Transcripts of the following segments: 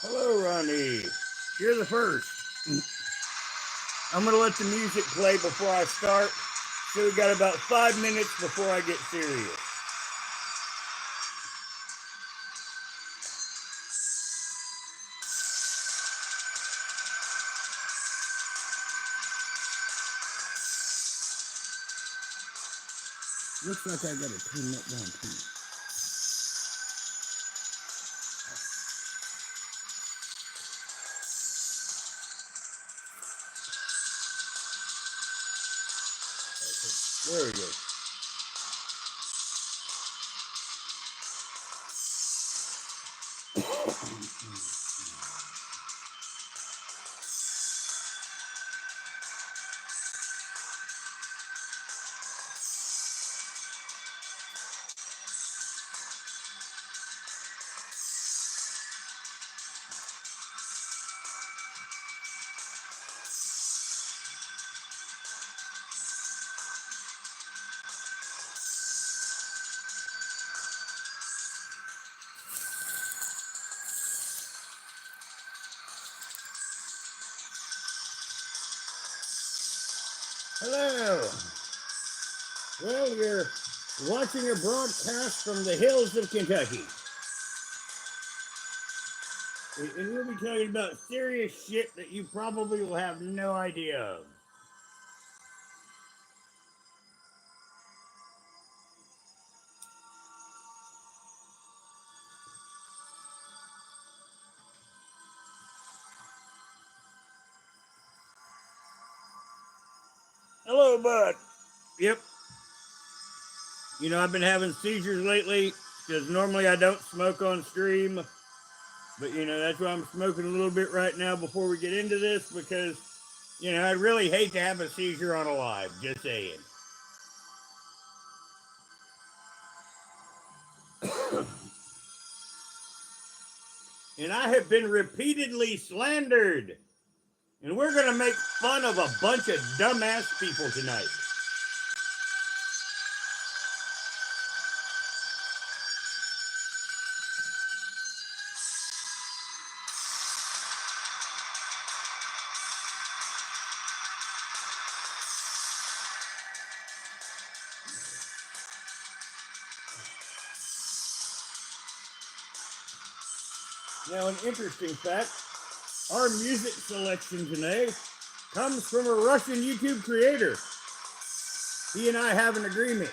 Hello, Ronnie. You're the first. I'm going to let the music play before I start. So we got about 5 minutes before I get serious. Looks like I got to turn that down too. There we go. Hello. Well, you're watching a broadcast from the hills of Kentucky. And we'll be talking about serious shit that you probably will have no idea of. Hello, bud. Yep. You know, I've been having seizures lately because normally I don't smoke on stream. But, you know, that's why I'm smoking a little bit right now before we get into this because, you know, I'd really hate to have a seizure on a live. Just saying. And I have been repeatedly slandered. And we're going to make fun of a bunch of dumbass people tonight. Now, an interesting fact, our music selection today comes from a Russian YouTube creator. He and I have an agreement.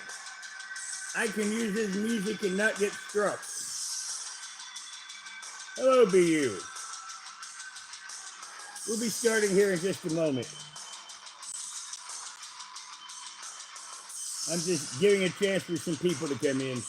I can use his music and not get struck. Hello, BU. We'll be starting here in just a moment. I'm just giving a chance for some people to come in.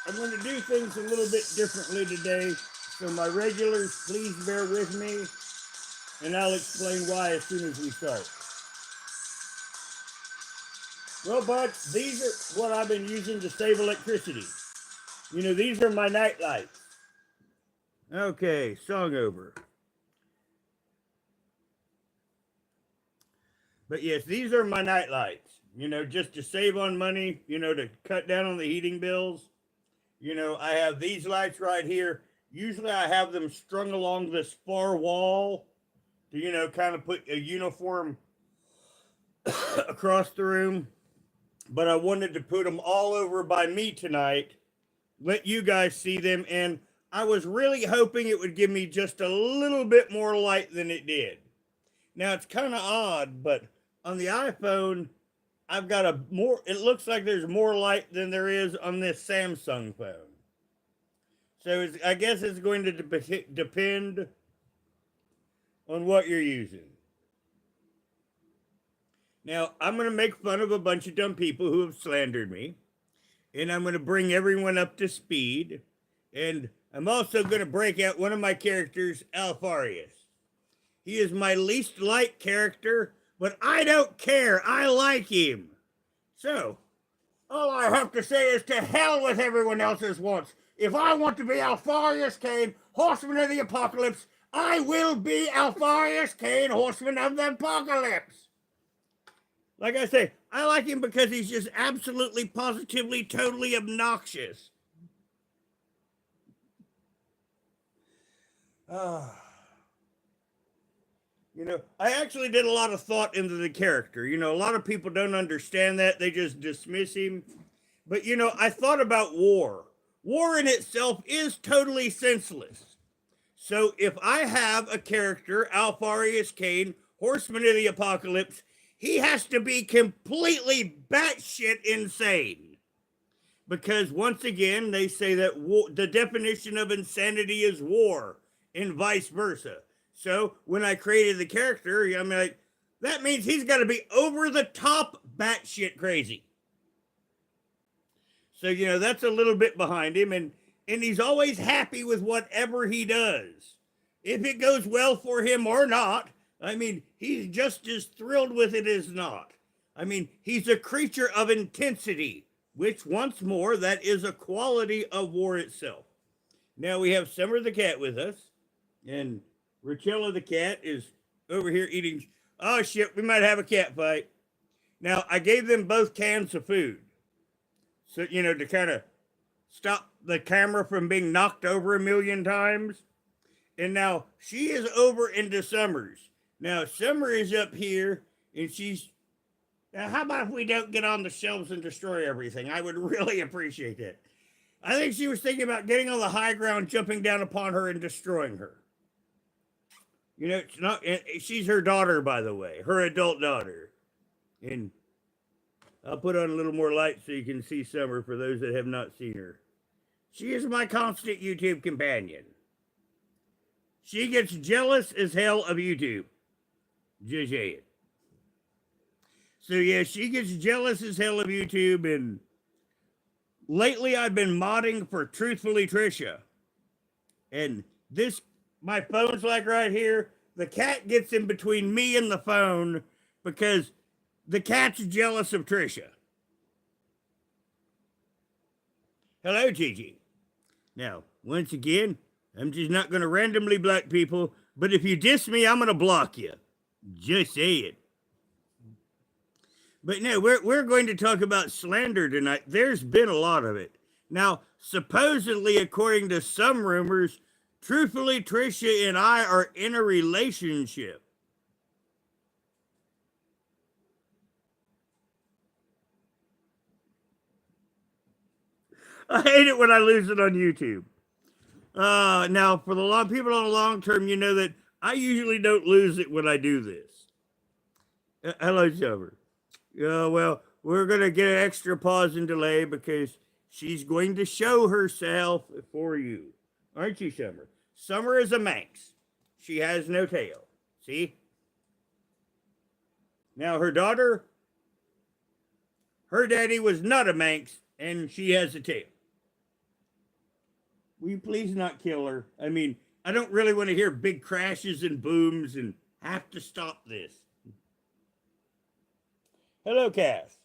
I'm going to do things a little bit differently today, so my regulars, please bear with me, and I'll explain why as soon as we start. Well, bud, these are what I've been using to save electricity. You know, these are my night lights. Okay, song over. But yes, these are my night lights. You know, just to save on money, you know, to cut down on the heating bills. You know, I have these lights right here. Usually I have them strung along this far wall to, you know, kind of put a uniform across the room. But I wanted to put them all over by me tonight, let you guys see them, and I was really hoping it would give me just a little bit more light than it did. Now, it's kind of odd, but on the iPhone, I've got it looks like there's more light than there is on this Samsung phone. So I guess it's going to depend on what you're using. Now, I'm going to make fun of a bunch of dumb people who have slandered me, and I'm going to bring everyone up to speed, and I'm also going to break out one of my characters, Alfarius. He is my least liked character, but I don't care. I like him. So, all I have to say is to hell with everyone else's wants. If I want to be Alfarius Kane, Horseman of the Apocalypse, I will be Alfarius Kane, Horseman of the Apocalypse. Like I say, I like him because he's just absolutely, positively, totally obnoxious. You know, I actually did a lot of thought into the character. You know, a lot of people don't understand that. They just dismiss him. But, you know, I thought about war. War in itself is totally senseless. So if I have a character, Alfarius Kane, Horseman of the Apocalypse, he has to be completely batshit insane. Because once again, they say that the definition of insanity is war, and vice versa. So when I created the character, I'm like, that means he's got to be over the top batshit crazy. So, you know, that's a little bit behind him. And he's always happy with whatever he does. If it goes well for him or not, I mean, he's just as thrilled with it as not. I mean, he's a creature of intensity, which once more, that is a quality of war itself. Now we have Summer the cat with us, and Rachella the cat is over here eating. Oh shit, we might have a cat fight. Now I gave them both cans of food. So, you know, to kind of stop the camera from being knocked over a million times. And now she is over into Summer's. Now Summer is up here and she's, now how about if we don't get on the shelves and destroy everything? I would really appreciate that. I think she was thinking about getting on the high ground, jumping down upon her and destroying her. You know, it's not, she's her daughter, by the way, her adult daughter. And I'll put on a little more light so you can see Summer for those that have not seen her. She is my constant YouTube companion. She gets jealous as hell of YouTube. Just say it. So yeah, she gets jealous as hell of YouTube, and lately I've been modding for Truthfully Trisha. And this, my phone's like right here. The cat gets in between me and the phone because the cat's jealous of Trisha. Hello, Gigi. Now, once again, I'm just not going to randomly block people, but if you diss me, I'm going to block you. Just say it. But no, we're going to talk about slander tonight. There's been a lot of it. Now, supposedly, according to some rumors, Truthfully, Trisha and I are in a relationship. I hate it when I lose it on YouTube. Now, for the long people on the long term, you know that I usually don't lose it when I do this. Hello, Summer. Well, we're going to get an extra pause and delay because she's going to show herself for you. Aren't you, Summer? Summer is a Manx. She has no tail. See? Now, her daughter, her daddy was not a Manx, and she has a tail. Will you please not kill her? I mean, I don't really want to hear big crashes and booms and have to stop this. Hello, Cass.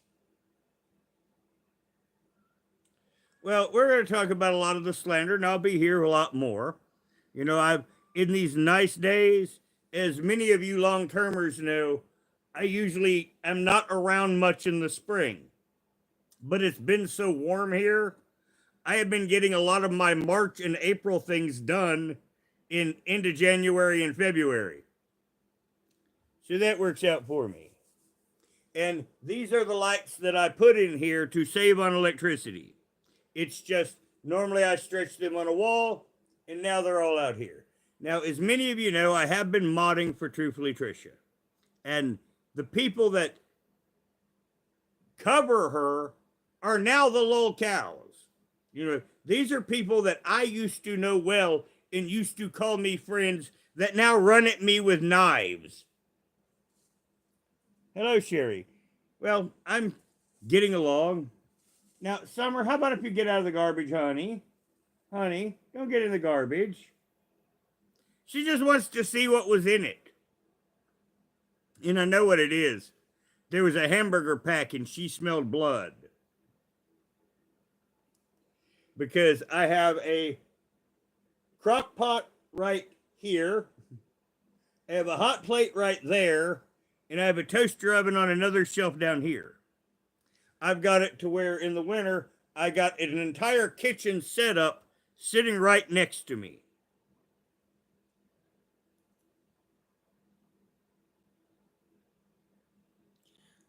Well, we're going to talk about a lot of the slander, and I'll be here a lot more. You know, in these nice days, as many of you long-termers know, I usually am not around much in the spring. But it's been so warm here, I have been getting a lot of my March and April things done into January and February. So that works out for me. And these are the lights that I put in here to save on electricity. It's just, normally I stretch them on a wall, and now they're all out here. Now, as many of you know, I have been modding for Truthfully Trisha. And the people that cover her are now the lol cows. You know, these are people that I used to know well and used to call me friends that now run at me with knives. Hello, Sherry. Well, I'm getting along. Now, Summer, how about if you get out of the garbage, honey? Honey, don't get in the garbage. She just wants to see what was in it. And I know what it is. There was a hamburger pack and she smelled blood. because I have a crock pot right here. I have a hot plate right there, and I have a toaster oven on another shelf down here. I've got it to where in the winter, I got an entire kitchen setup sitting right next to me.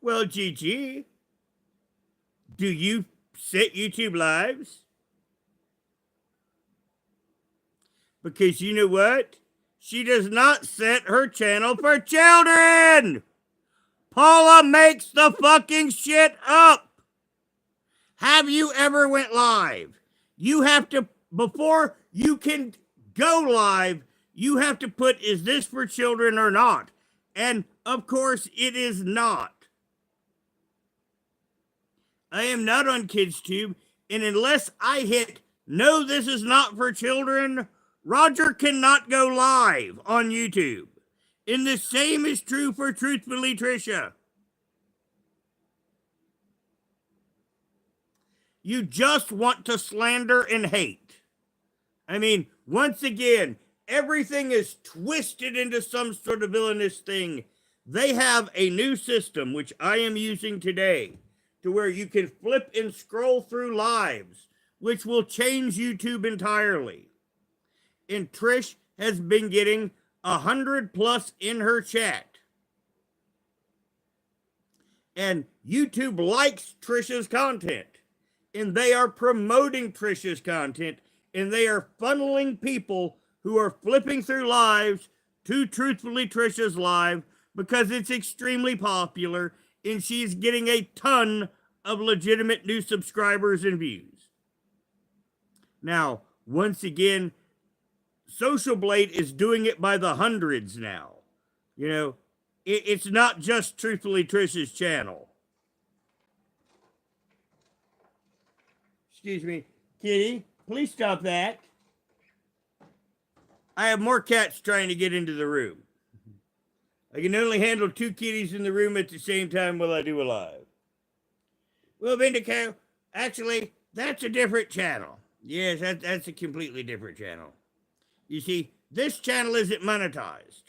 Well, Gigi, do you set YouTube lives? Because you know what? She does not set her channel for children. Paula makes the fucking shit up. Have you ever went live? You have to, before you can go live, you have to put, is this for children or not? And of course it is not. I am not on KidsTube, and unless I hit, no, this is not for children, Roger cannot go live on YouTube. And the same is true for Truthfully Trisha. You just want to slander and hate. I mean, once again, everything is twisted into some sort of villainous thing. They have a new system, which I am using today, to where you can flip and scroll through lives, which will change YouTube entirely. And Trish has been getting 100+ in her chat. And YouTube likes Trisha's content. And they are promoting Trisha's content. And they are funneling people who are flipping through lives to Truthfully Trisha's live because it's extremely popular. And she's getting a ton of legitimate new subscribers and views. Now, once again, Social Blade is doing it by the hundreds now. You know, it's not just Truthfully Trisha's channel. Excuse me, kitty, please stop that. I have more cats trying to get into the room. I can only handle 2 kitties in the room at the same time while I do a live. Well, Vindico, actually, that's a different channel. Yes, that's a completely different channel. You see, this channel isn't monetized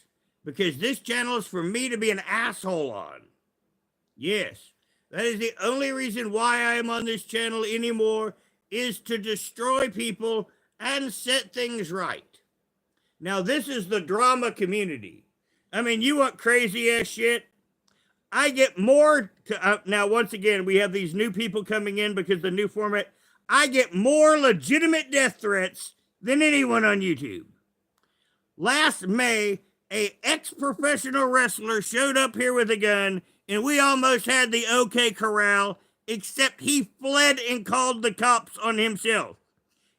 because this channel is for me to be an asshole on. Yes, that is the only reason why I am on this channel anymore, is to destroy people and set things right. Now, this is the drama community. I mean, you want crazy ass shit? I get more, now once again, we have these new people coming in because the new format, I get more legitimate death threats than anyone on YouTube. Last May, a ex-professional wrestler showed up here with a gun, and we almost had the OK Corral, except he fled and called the cops on himself.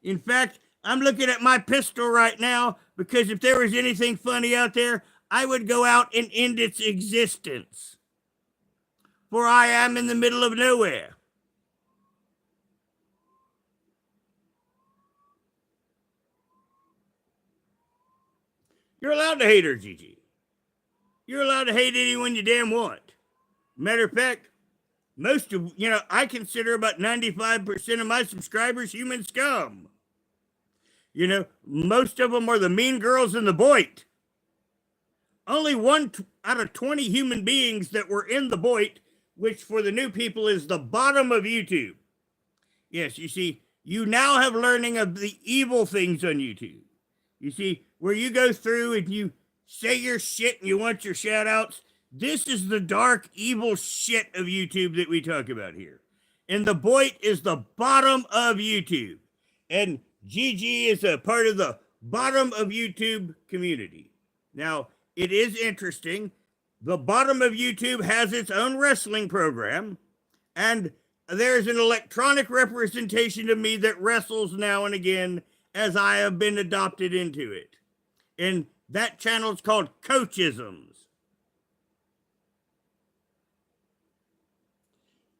In fact, I'm looking at my pistol right now because if there was anything funny out there, I would go out and end its existence. For I am in the middle of nowhere. You're allowed to hate her, Gigi. You're allowed to hate anyone you damn want. Matter of fact, most of, I consider about 95% of my subscribers human scum. Most of them are the mean girls in the Boit. Only 1 out of 20 human beings that were in the Boit, which for the new people is the bottom of YouTube. Yes, you see, you now have learning of the evil things on YouTube. You see, where you go through and you say your shit and you want your shout outs, this is the dark, evil shit of YouTube that we talk about here. And the Boit is the bottom of YouTube. And GG is a part of the bottom of YouTube community. Now, it is interesting. The bottom of YouTube has its own wrestling program, and there's an electronic representation of me that wrestles now and again as I have been adopted into it. And that channel is called Coachisms.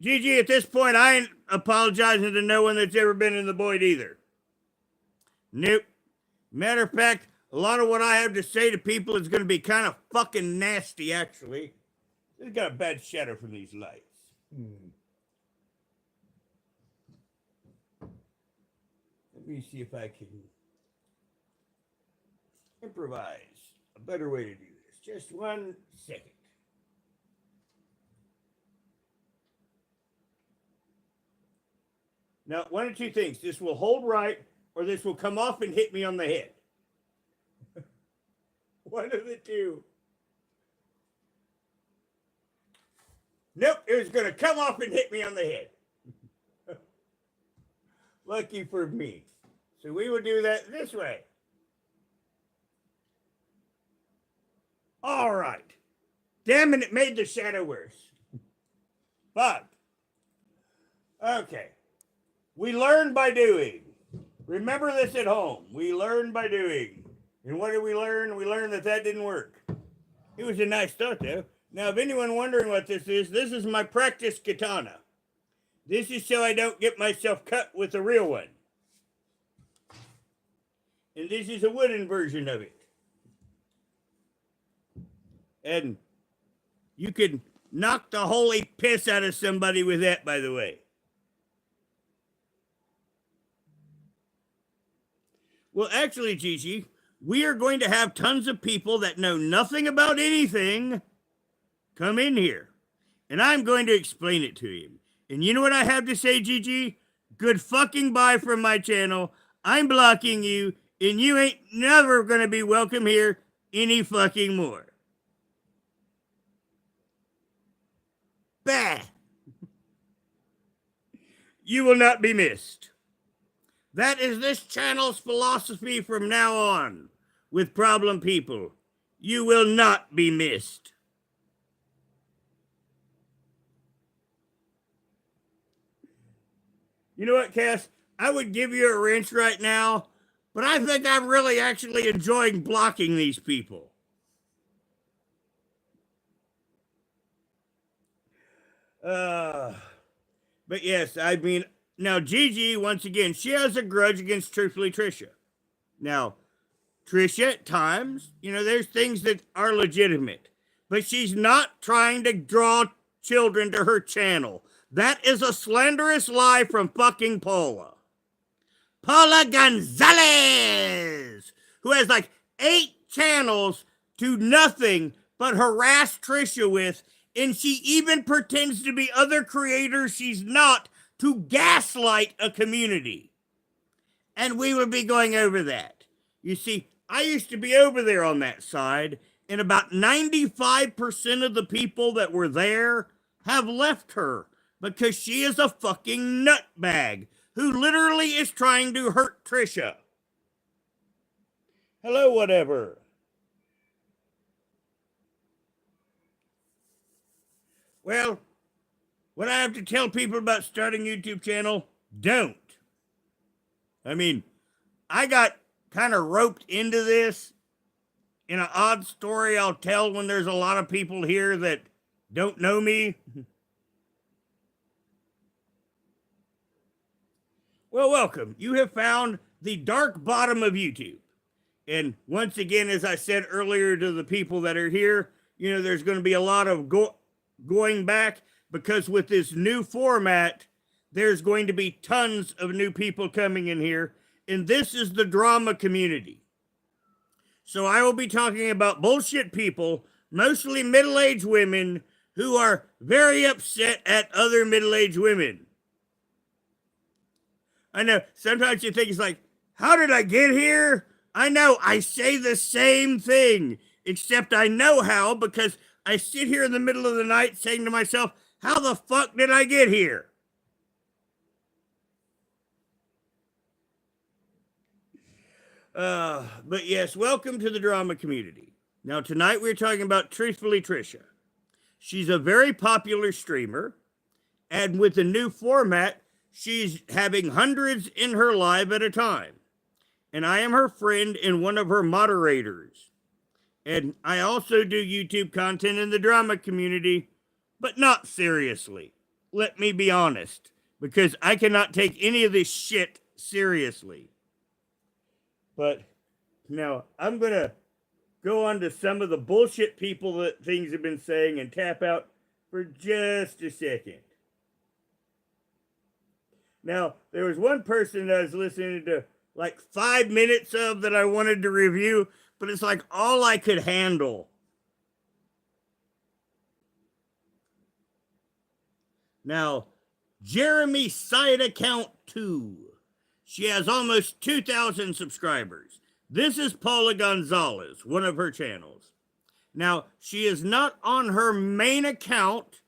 GG, at this point, I ain't apologizing to no one that's ever been in the Boit either. Nope. Matter of fact, a lot of what I have to say to people is going to be kind of fucking nasty, actually. It's got a bad shadow from these lights. Let me see if I can improvise a better way to do this. Just 1 second. Now, one of two things. This will hold right, or this will come off and hit me on the head. One of the two. Nope, it was going to come off and hit me on the head. Lucky for me. So we will do that this way. All right. Damn it, it made the shadow worse. Fuck. Okay. We learn by doing. Remember this at home. We learn by doing. And what did we learn? We learned that didn't work. It was a nice thought, though. Now, if anyone wondering what this is my practice katana. This is so I don't get myself cut with a real one. And this is a wooden version of it. And you can knock the holy piss out of somebody with that, by the way. Well, actually, Gigi, we are going to have tons of people that know nothing about anything come in here. And I'm going to explain it to you. And you know what I have to say, Gigi? Good fucking bye from my channel. I'm blocking you, and you ain't never going to be welcome here any fucking more. Bah! You will not be missed. That is this channel's philosophy from now on. With problem people, you will not be missed. You know what, Cass? I would give you a wrench right now, but I think I'm really actually enjoying blocking these people. But yes, I mean, now Gigi, once again, she has a grudge against Truthfully Trisha. Now, Trisha, at times, there's things that are legitimate, but she's not trying to draw children to her channel. That is a slanderous lie from fucking Paula. Paula Gonzalez, who has like 8 channels to nothing but harass Trisha with, and she even pretends to be other creators she's not to gaslight a community. And we would be going over that. You see, I used to be over there on that side, and about 95% of the people that were there have left her because she is a fucking nutbag who literally is trying to hurt Trisha. Hello, whatever. Well, what I have to tell people about starting a YouTube channel, don't. I mean, I got kind of roped into this in an odd story I'll tell when there's a lot of people here that don't know me. Well, welcome. You have found the dark bottom of YouTube. And once again, as I said earlier to the people that are here, there's going to be a lot of going back because with this new format, there's going to be tons of new people coming in here. And this is the drama community. So I will be talking about bullshit people, mostly middle-aged women who are very upset at other middle-aged women. I know, sometimes you think it's like, how did I get here? I know, I say the same thing, except I know how because I sit here in the middle of the night saying to myself, how the fuck did I get here? But yes, welcome to the drama community. Now, tonight we're talking about Truthfully Trisha. She's a very popular streamer, and with the new format, she's having hundreds in her live at a time. And I am her friend and one of her moderators. And I also do YouTube content in the drama community, but not seriously. Let me be honest, because I cannot take any of this shit seriously. But now I'm going to go on to some of the bullshit people that things have been saying and tap out for just a second. Now, there was one person that I was listening to like 5 minutes of that I wanted to review, but it's like all I could handle. Now, Jeremy Side Account 2. She has almost 2,000 subscribers. This is Paula Gonzalez, one of her channels. Now, she is not on her main account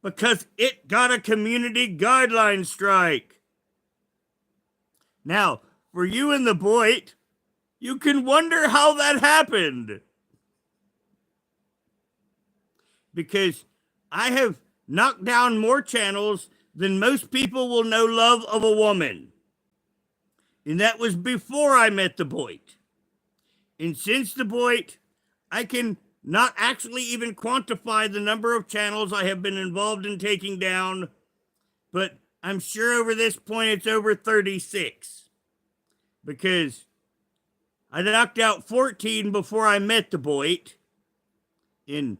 because it got a community guideline strike. Now, for you and the Boyd, you can wonder how that happened. Because I have knocked down more channels than most people will know love of a woman. And that was before I met the Boyd. And since the Boyd, I can not actually even quantify the number of channels I have been involved in taking down, but I'm sure over this point it's over 36. Because I knocked out 14 before I met the Boyd. And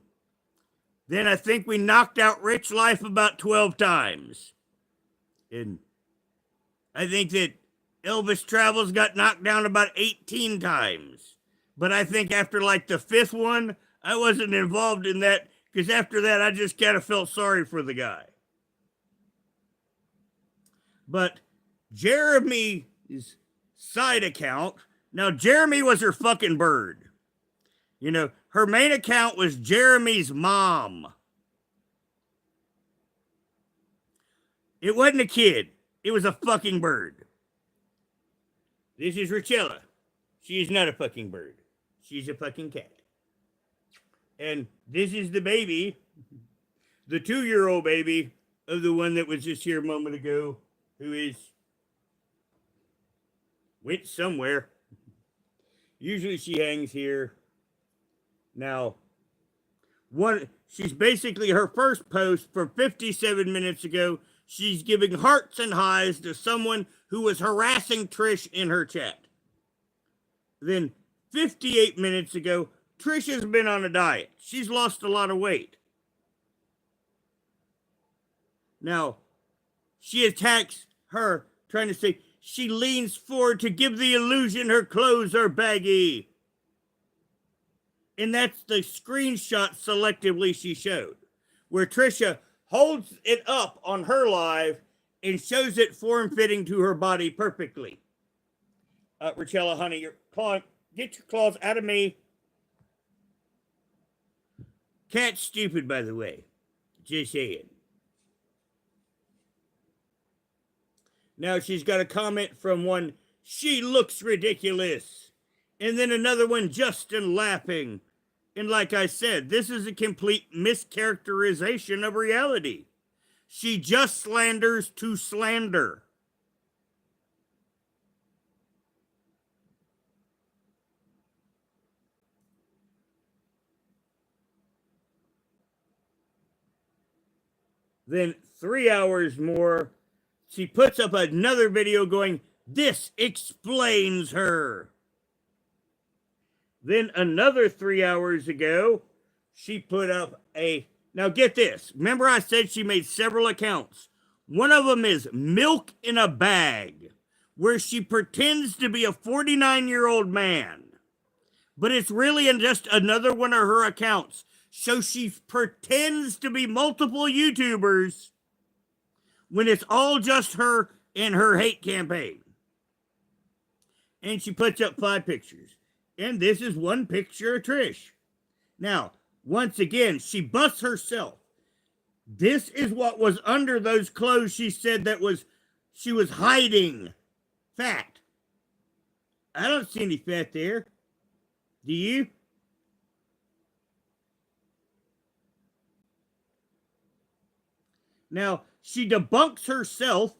then I think we knocked out Rich Life about 12 times. And I think that Elvis Travels got knocked down about 18 times. But I think after like the 5th one, I wasn't involved in that because after that, I just kind of felt sorry for the guy. But Jeremy's side account, now Jeremy was her fucking bird. You know, her main account was Jeremy's mom. It wasn't a kid. It was a fucking bird. This is Richella. She is not a fucking bird. She's a fucking cat. And this is the baby, the 2-year-old baby of the one that was just here a moment ago, who went somewhere. Usually she hangs here. Now, she's basically her first post for 57 minutes ago. She's giving hearts and highs to someone who was harassing Trish in her chat. Then 58 minutes ago, Trisha's been on a diet. She's lost a lot of weight. Now, she attacks her, trying to say she leans forward to give the illusion her clothes are baggy. And that's the screenshot selectively she showed, where Trisha holds it up on her live and shows it form-fitting to her body perfectly. Richella, honey, get your claws out of me. Cat's stupid, by the way. Just saying. Now she's got a comment from one, she looks ridiculous. And then another one, Justin laughing. And like I said, this is a complete mischaracterization of reality. She just slanders to slander. Then 3 hours more, she puts up another video going, this explains her. Then another 3 hours ago, she put up now get this. Remember I said she made several accounts. One of them is Milk in a Bag, where she pretends to be a 49-year-old man. But it's really just another one of her accounts. So she pretends to be multiple YouTubers when it's all just her and her hate campaign. And she puts up 5 pictures. And this is one picture of Trish. Now, once again, she busts herself. This is what was under those clothes she said she was hiding fat. I don't see any fat there. Do you? Now, she debunks herself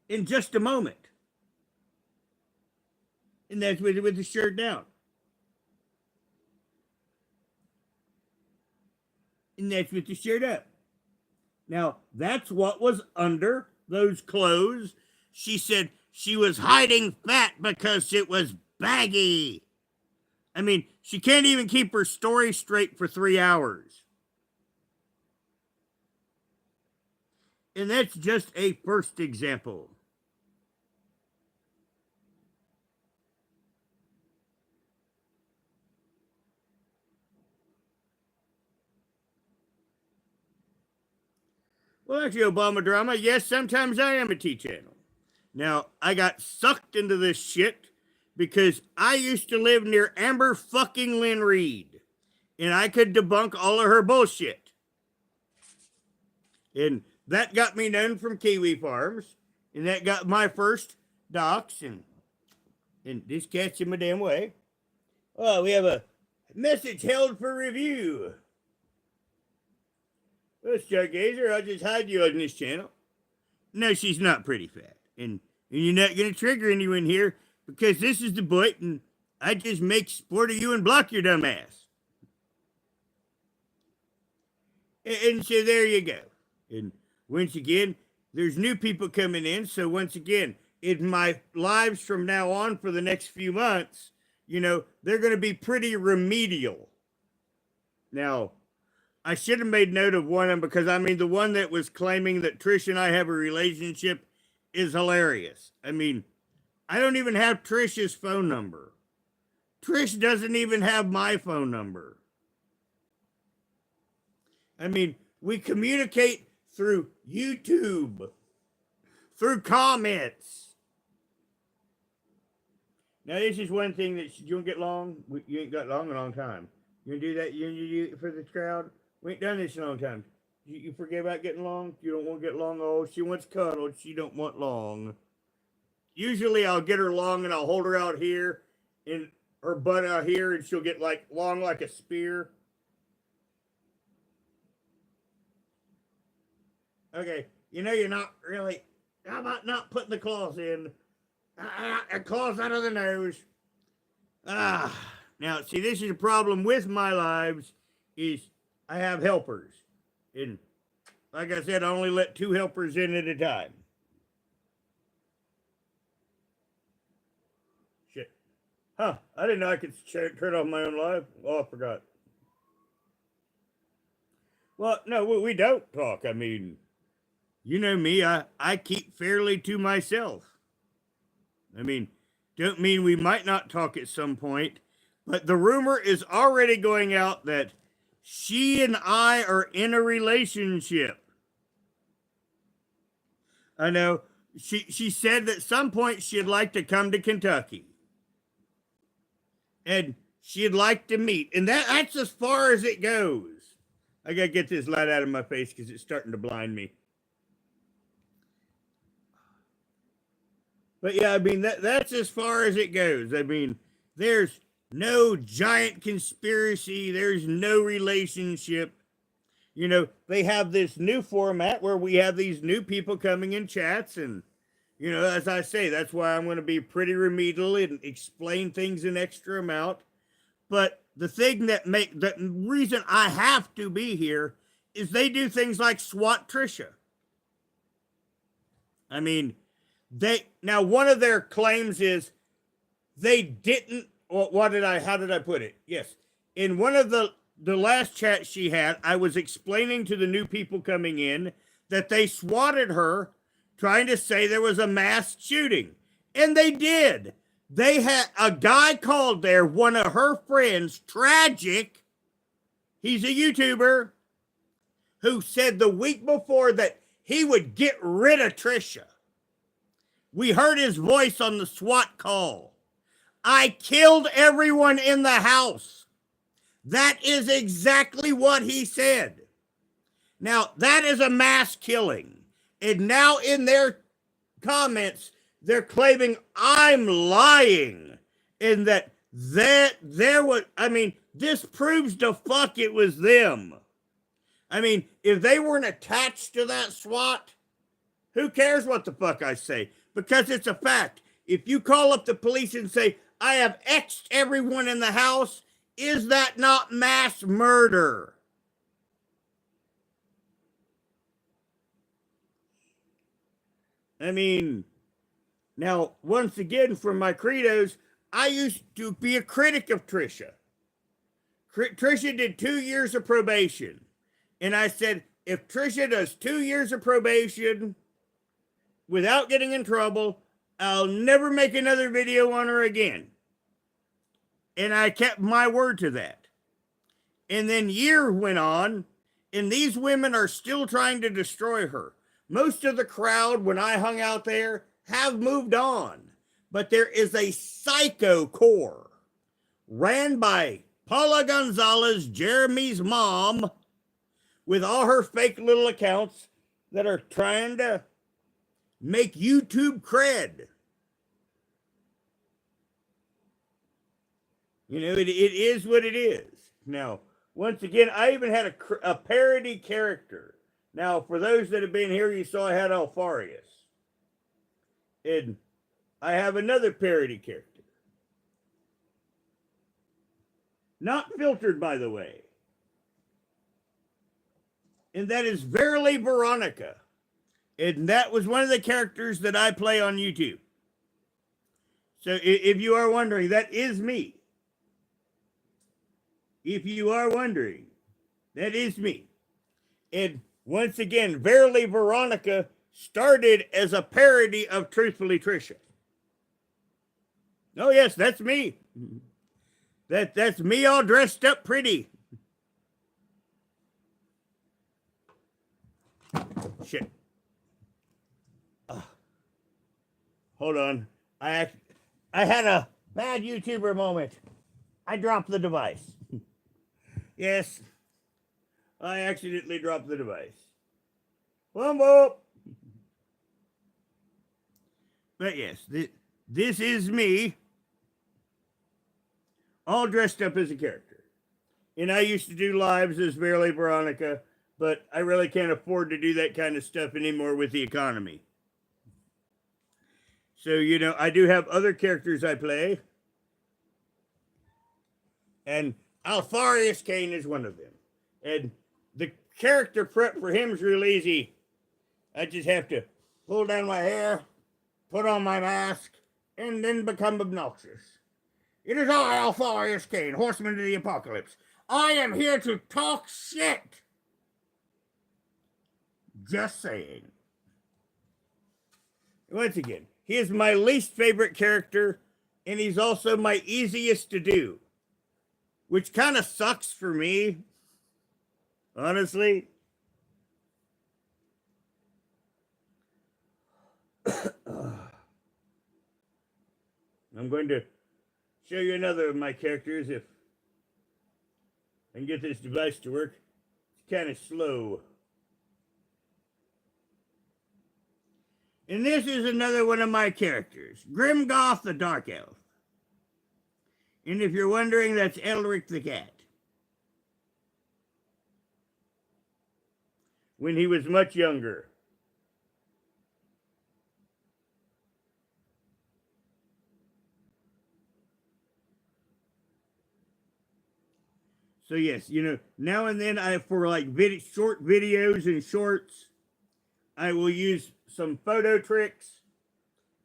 in just a moment. And that's with the shirt down. And that's with the shirt up. Now, that's what was under those clothes. She said she was hiding fat because it was baggy. I mean, she can't even keep her story straight for 3 hours. And that's just a first example. Well, actually, Obama drama, yes, sometimes I am a T channel. Now, I got sucked into this shit because I used to live near Amber fucking Lynn Reed, and I could debunk all of her bullshit. And that got me known from Kiwi Farms, and that got my first docs, and this cat's in my damn way. Oh, we have a message held for review. Well, Stargazer, I'll just hide you on this channel. No, she's not pretty fat. And you're not going to trigger anyone here because this is the button. And I just make sport of you and block your dumb ass. And so there you go. And once again, there's new people coming in. So once again, in my lives from now on for the next few months, you know, they're going to be pretty remedial. Now, I should have made note of one of them because, I mean, the one that was claiming that Trisha and I have a relationship is hilarious. I mean, I don't even have Trisha's phone number. Trish doesn't even have my phone number. I mean, we communicate through YouTube, through comments. Now, this is one thing that you don't get long. You ain't got long a long time. You gonna do that? You gonna do it for the crowd? We ain't done this in a long time. You forget about getting long? You don't want to get long? Oh, she wants cuddled. She don't want long. Usually I'll get her long and I'll hold her out here and her butt out here and she'll get like long like a spear. Okay, you know you're not really... How about not putting the claws in? Claws out of the nose. Now, see, this is a problem with my lives is... I have helpers. And like I said, I only let 2 helpers in at a time. Shit. Huh. I didn't know I could turn off my own live. Oh, I forgot. Well, no, we don't talk. I mean, you know me. I keep fairly to myself. I mean, don't mean we might not talk at some point. But the rumor is already going out that she and I are in a relationship. I know. She said that at some point she'd like to come to Kentucky. And she'd like to meet. And that's as far as it goes. I got to get this light out of my face because it's starting to blind me. But yeah, I mean, that's as far as it goes. I mean, there's no giant conspiracy. There's no relationship. You know, they have this new format where we have these new people coming in chats. And, you know, as I say, that's why I'm going to be pretty remedial and explain things an extra amount. But the thing the reason I have to be here is they do things like SWAT Trisha. I mean, now one of their claims is they didn't... How did I put it? Yes. In one of the last chats she had, I was explaining to the new people coming in that they swatted her trying to say there was a mass shooting. And they did. They had a guy called there, one of her friends, Tragic. He's a YouTuber who said the week before that he would get rid of Trisha. We heard his voice on the SWAT call. I killed everyone in the house. That is exactly what he said. Now, that is a mass killing. And now in their comments, they're claiming I'm lying. And that there was, I mean, this proves the fuck it was them. I mean, if they weren't attached to that SWAT, who cares what the fuck I say? Because it's a fact. If you call up the police and say, I have X'd everyone in the house, is that not mass murder? I mean, now, once again, for my credos, I used to be a critic of Trisha. Trisha did 2 years of probation. And I said, if Trisha does 2 years of probation without getting in trouble, I'll never make another video on her again. And I kept my word to that. And then years went on, And these women are still trying to destroy her. Most of the crowd, when I hung out there, have moved on. But there is a psycho core ran by Paula Gonzalez, Jeremy's mom, with all her fake little accounts that are trying to make YouTube cred. You know, it is what it is. Now, once again, I even had a parody character. Now, for those that have been here, you saw I had Alfarius. And I have another parody character. Not filtered, by the way. And that is Verily Veronica. And that was one of the characters that I play on YouTube. So if you are wondering, that is me. If you are wondering, that is me. And once again, Verily Veronica started as a parody of Truthfully Trisha. Oh yes, that's me. That's me all dressed up pretty. Shit. Hold on. I had a bad YouTuber moment. I dropped the device. Yes. I accidentally dropped the device. Wumbo. But yes, this is me all dressed up as a character. And I used to do lives as Verily Veronica, but I really can't afford to do that kind of stuff anymore with the economy. So, you know, I do have other characters I play. And Alfarius Kane is one of them. And the character prep for him is real easy. I just have to pull down my hair, put on my mask, and then become obnoxious. It is I, Alfarius Kane, horseman of the apocalypse. I am here to talk shit. Just saying. Once again, he is my least favorite character, and he's also my easiest to do. Which kind of sucks for me, honestly. I'm going to show you another of my characters if I can get this device to work. It's kind of slow. And this is another one of my characters, Grimgoth the Dark Elf. And if you're wondering, that's Elric the Cat. When he was much younger. So yes, you know, now and then for like short videos and shorts, I will use some photo tricks,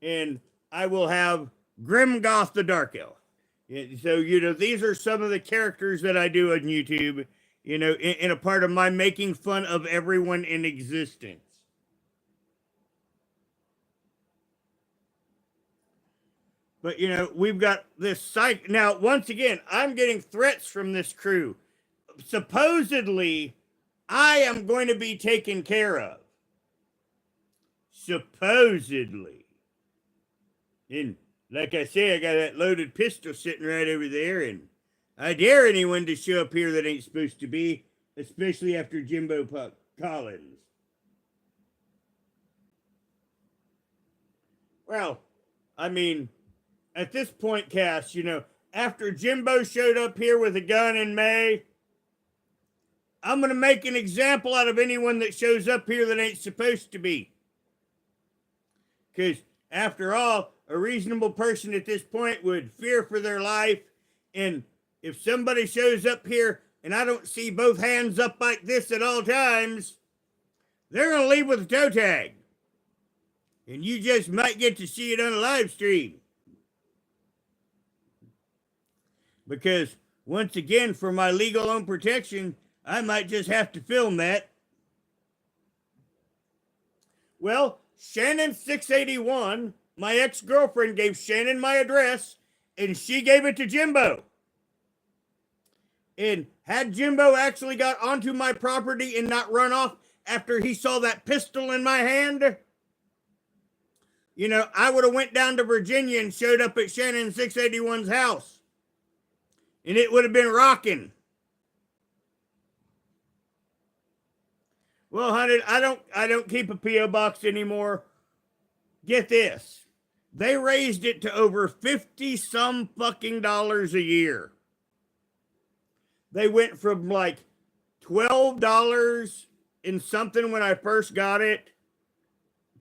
and I will have Grimgoth the Dark Elf. So, you know, these are some of the characters that I do on YouTube, you know, in a part of my making fun of everyone in existence. But, you know, we've got this psych. Now, once again, I'm getting threats from this crew. Supposedly, I am going to be taken care of. Supposedly. And like I say, I got that loaded pistol sitting right over there, and I dare anyone to show up here that ain't supposed to be, especially after Jimbo Collins. Well, I mean, at this point, Cass, you know, after Jimbo showed up here with a gun in May, I'm going to make an example out of anyone that shows up here that ain't supposed to be. Because, after all, a reasonable person at this point would fear for their life. And if somebody shows up here and I don't see both hands up like this at all times, they're going to leave with a toe tag. And you just might get to see it on a live stream. Because, once again, for my legal own protection, I might just have to film that. Well, Shannon681, my ex-girlfriend, gave Shannon my address, and she gave it to Jimbo. And had Jimbo actually got onto my property and not run off after he saw that pistol in my hand, you know, I would have went down to Virginia and showed up at Shannon 681's house. And it would have been rocking. Well, honey, I don't keep a P.O. box anymore. Get this. They raised it to over 50 some fucking dollars a year. They went from like $12 and something when I first got it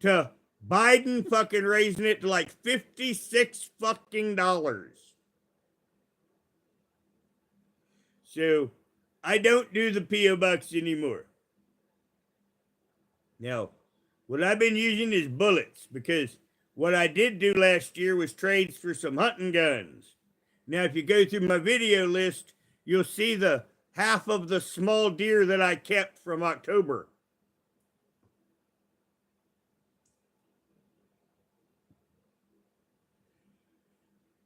to Biden fucking raising it to like 56 fucking dollars. So I don't do the P.O. box anymore. Now, what I've been using is bullets, because what I did do last year was trades for some hunting guns. Now, if you go through my video list, you'll see the half of the small deer that I kept from October.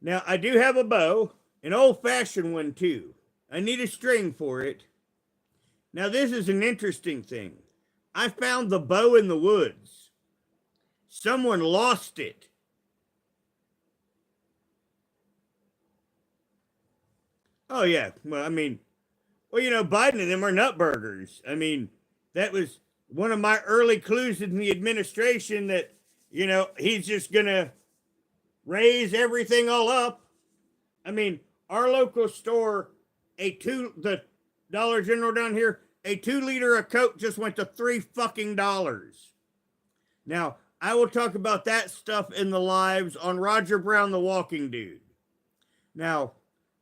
Now, I do have a bow, an old-fashioned one too. I need a string for it. Now, this is an interesting thing. I found the bow in the woods. Someone lost it. Oh, yeah. Well, I mean, you know, Biden and them are nutburgers. I mean, that was one of my early clues in the administration that, you know, he's just going to raise everything all up. I mean, our local store, the Dollar General down here, a 2-liter of Coke just went to $3 fucking. Now, I will talk about that stuff in the lives on Roger Brown, the Walking Dude. Now,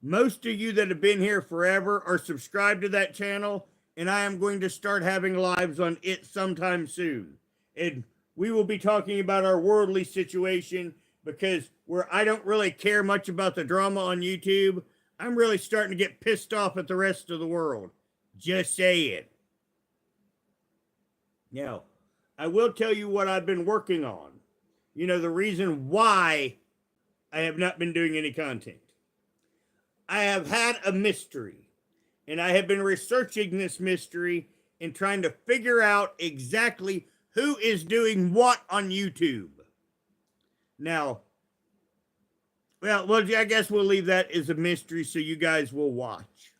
most of you that have been here forever are subscribed to that channel, and I am going to start having lives on it sometime soon. And we will be talking about our worldly situation, because where I don't really care much about the drama on YouTube, I'm really starting to get pissed off at the rest of the world. Just saying. Now, I will tell you what I've been working on. You know, the reason why I have not been doing any content. I have had a mystery, and I have been researching this mystery and trying to figure out exactly who is doing what on YouTube. Now, well, I guess we'll leave that as a mystery so you guys will watch.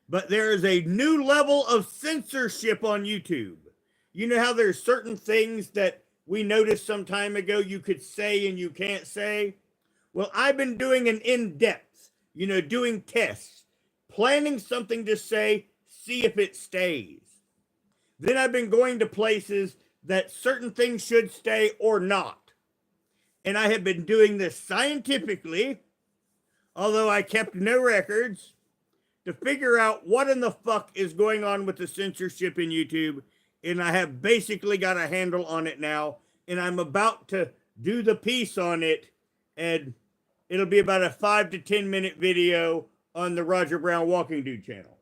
But there is a new level of censorship on YouTube. You know how there's certain things that we noticed some time ago you could say and you can't say? Well, I've been doing an in-depth, you know, doing tests, planning something to say, see if it stays. Then I've been going to places that certain things should stay or not. And I have been doing this scientifically, although I kept no records, to figure out what in the fuck is going on with the censorship in YouTube. And I have basically got a handle on it now. And I'm about to do the piece on it. And it'll be about a 5 to 10 minute video on the Roger Brown Walking Dude channel.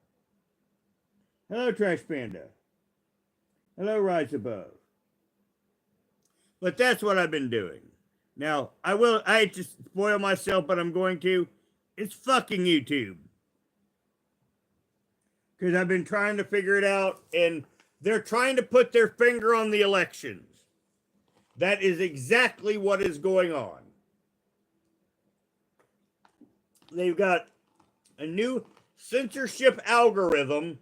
Hello, Trash Panda. Hello, Rise Above. But that's what I've been doing. Now, I hate to spoil myself, but I'm going to. It's fucking YouTube. Because I've been trying to figure it out, and they're trying to put their finger on the elections. That is exactly what is going on. They've got a new censorship algorithm,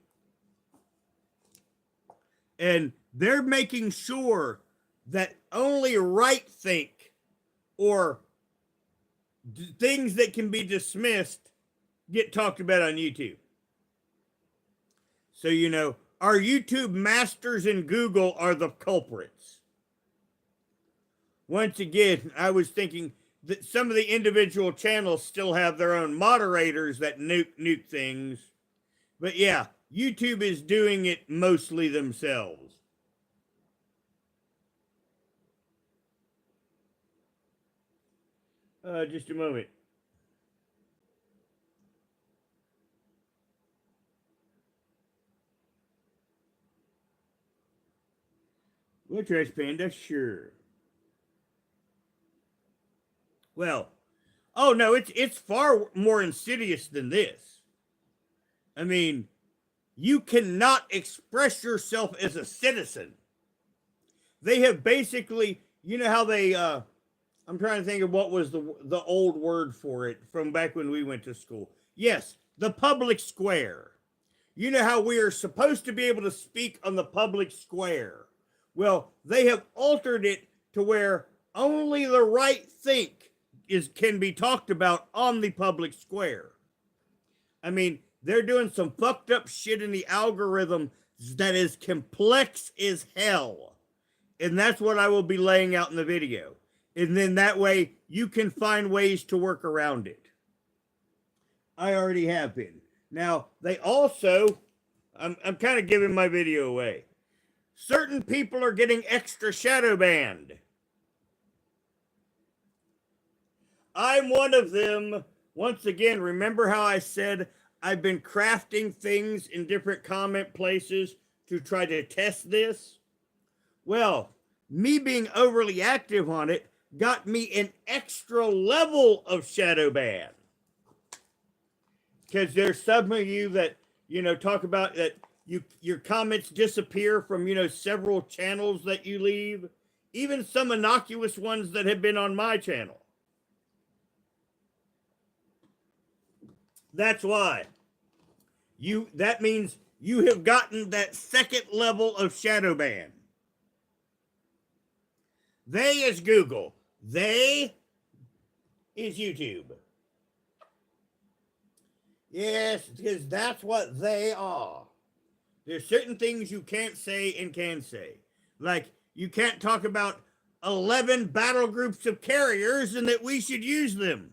and they're making sure that only right think or things that can be dismissed get talked about on YouTube. So, you know, our YouTube masters in Google are the culprits. Once again, I was thinking that some of the individual channels still have their own moderators that nuke things. But yeah, YouTube is doing it mostly themselves. Just a moment. Well, Trash Panda, sure. Well, oh no, it's far more insidious than this. I mean, you cannot express yourself as a citizen. They have basically, you know how they, I'm trying to think of what was the old word for it from back when we went to school. Yes, the public square. You know how we are supposed to be able to speak on the public square. Well, they have altered it to where only the right think can be talked about on the public square. I mean, they're doing some fucked up shit in the algorithm that is complex as hell. And that's what I will be laying out in the video. And then that way you can find ways to work around it. I already have been. Now, they also, I'm kind of giving my video away. Certain people are getting extra shadow banned. I'm one of them. Once again, remember how I said I've been crafting things in different comment places to try to test this? Well, me being overly active on it got me an extra level of shadow ban. Because there's some of you that, talk about that your comments disappear from, several channels that you leave. Even some innocuous ones that have been on my channel. That's why. That means you have gotten that second level of shadow ban. They is Google. They is YouTube. Yes, because that's what they are. There's certain things you can't say and can say. Like, you can't talk about 11 battle groups of carriers and that we should use them.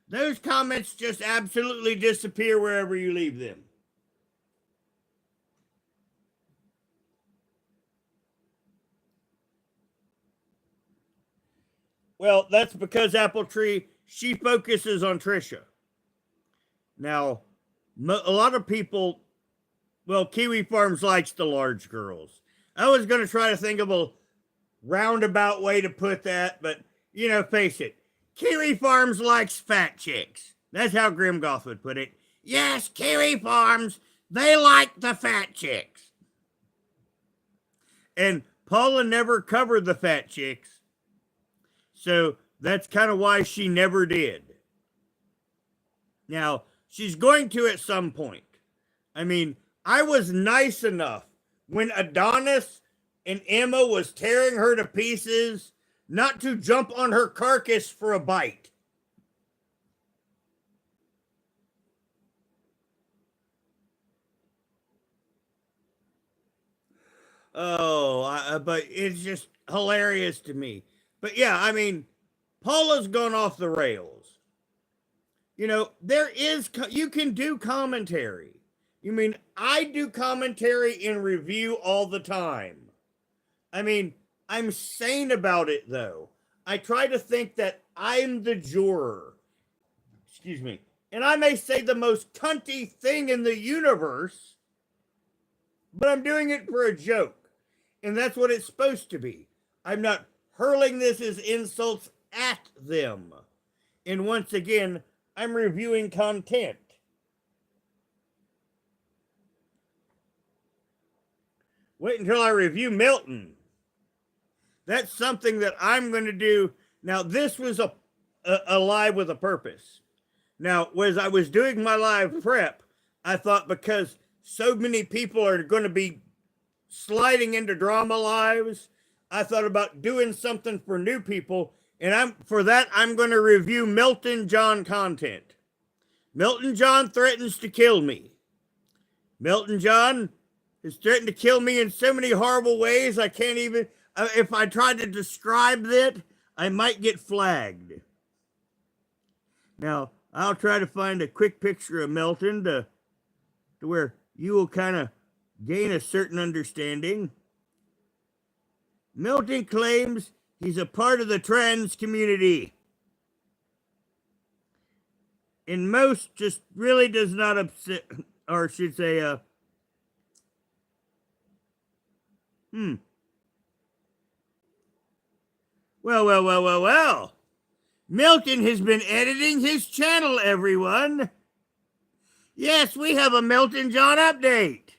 Those comments just absolutely disappear wherever you leave them. Well, that's because Apple Tree, she focuses on Trisha. Now, a lot of people, well, Kiwi Farms likes the large girls. I was going to try to think of a roundabout way to put that, but, face it. Kiwi Farms likes fat chicks. That's how Grimgoth would put it. Yes, Kiwi Farms, they like the fat chicks. And Paula never covered the fat chicks. So that's kind of why she never did. Now, she's going to at some point. I mean, I was nice enough when Adonis and Emma was tearing her to pieces not to jump on her carcass for a bite. But it's just hilarious to me. But yeah, I mean, Paula's gone off the rails. You can do commentary. I do commentary and review all the time. I mean, I'm sane about it, though. I try to think that I'm the juror. Excuse me. And I may say the most cunty thing in the universe, but I'm doing it for a joke. And that's what it's supposed to be. I'm not hurling this as insults at them. And once again, I'm reviewing content. Wait until I review Milton. That's something that I'm going to do. Now, this was a live with a purpose. Now, as I was doing my live prep, I thought because so many people are going to be sliding into drama lives, I thought about doing something for new people. And I'm going to review Milton John content. Milton John threatens to kill me. Milton John has threatened to kill me in so many horrible ways, I can't even, if I tried to describe it, I might get flagged. Now, I'll try to find a quick picture of Milton to where you will kind of gain a certain understanding. Milton claims he's a part of the trans community. And most just really does not upset, or should say, Well. Milton has been editing his channel, everyone. Yes, we have a Milton John update.